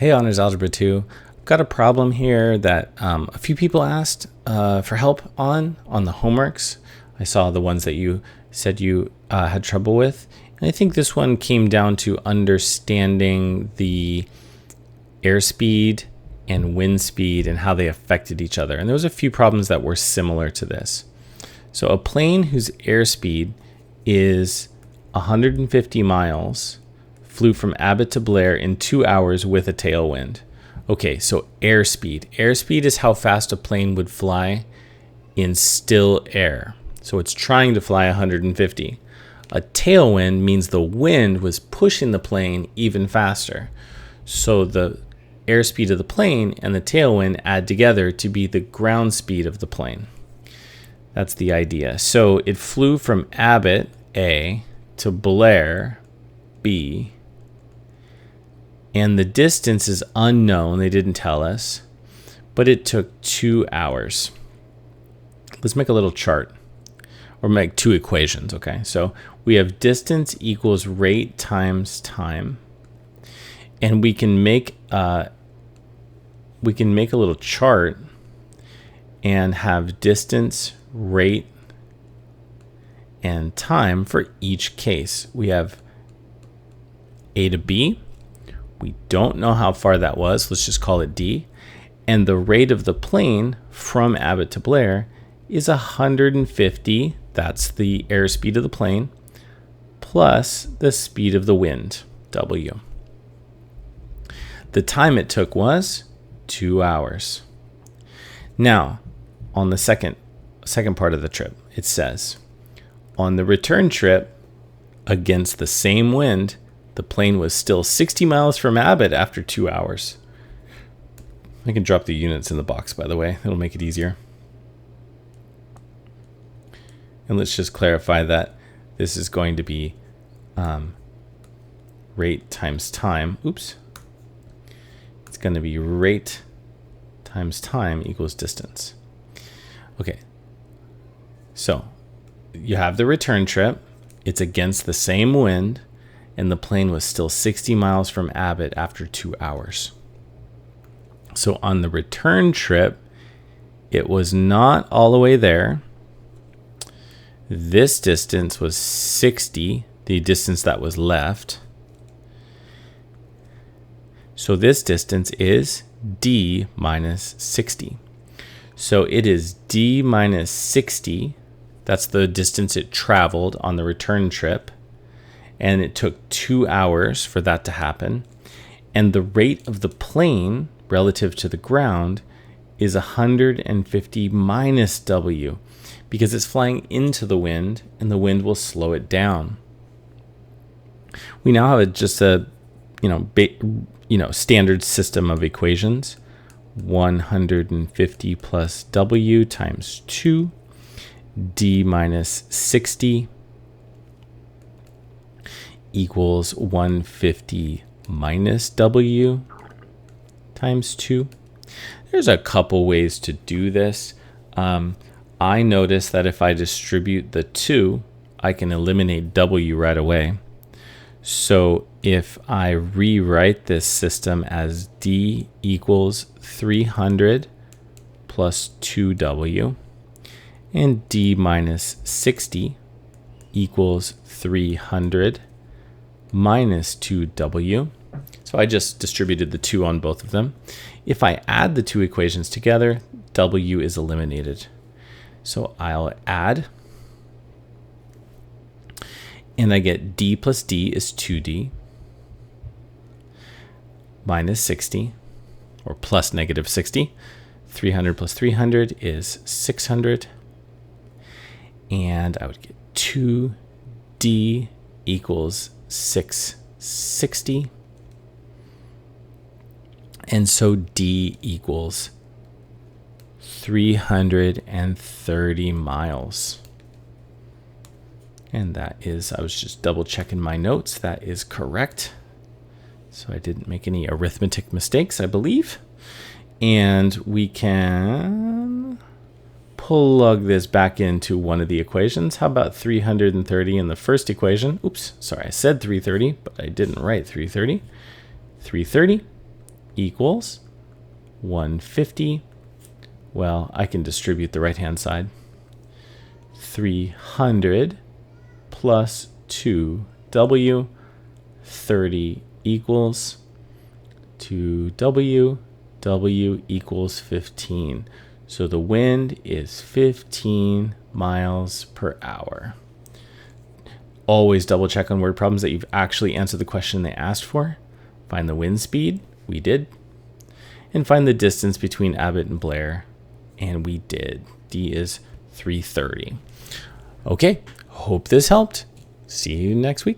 Hey, Honors Algebra 2. I've got a problem here that a few people asked for help on the homeworks. I saw the ones that you said you had trouble with. And I think this one came down to understanding the airspeed and wind speed and how they affected each other. And there was a few problems that were similar to this. So a plane whose airspeed is 150 miles flew from Abbott to Blair in 2 hours with a tailwind. Okay, so airspeed. Airspeed is how fast a plane would fly in still air. So it's trying to fly 150. A tailwind means the wind was pushing the plane even faster. So the airspeed of the plane and the tailwind add together to be the ground speed of the plane. That's the idea. So it flew from Abbott, A, to Blair, B, and the distance is unknown. They didn't tell us, but it took 2 hours. Let's make a little chart, or make two equations, okay? So we have distance equals rate times time, and we can make a little chart and have distance, rate, and time for each case. We have A to B. We don't know how far that was. Let's just call it D. And the rate of the plane from Abbott to Blair is 150. That's the airspeed of the plane, plus the speed of the wind, W. The time it took was 2 hours. Now, on the second part of the trip, it says, on the return trip, against the same wind, the plane was still 60 miles from Abbott after 2 hours. I can drop the units in the box, by the way. It'll make it easier. And let's just clarify that this is going to be rate times time. Oops. It's going to be rate times time equals distance. Okay. So you have the return trip. It's against the same wind, and the plane was still 60 miles from Abbott after 2 hours. So on the return trip, it was not all the way there. This distance was 60, the distance that was left. So this distance is D minus 60. So it is D minus 60. That's the distance it traveled on the return trip. And it took 2 hours for that to happen. And the rate of the plane relative to the ground is 150 minus W, because it's flying into the wind and the wind will slow it down. We now have just a standard system of equations. 150 plus W times 2, D minus 60 equals 150 minus W times 2. There's a couple ways to do this. I notice that if I distribute the 2, I can eliminate W right away. So if I rewrite this system as D equals 300 plus 2W, and D minus 60 equals 300 minus 2W. So I just distributed the 2 on both of them. If I add the two equations together, W is eliminated. So I'll add, and I get D plus D is 2D minus 60, or plus negative 60. 300 plus 300 is 600. And I would get 2D equals 660. And so D equals 330 miles. And that is, I was just double checking my notes, that is correct. So I didn't make any arithmetic mistakes, I believe. And we can plug this back into one of the equations. How about 330 in the first equation? Oops, sorry, I said 330, but I didn't write 330. 330 equals 150. Well, I can distribute the right-hand side. 300 plus 2w, 30 equals 2w, w equals 15. So the wind is 15 miles per hour. Always double check on word problems that you've actually answered the question they asked for. Find the wind speed, we did. And find the distance between Abbott and Blair, and we did. D is 330. Okay, hope this helped. See you next week.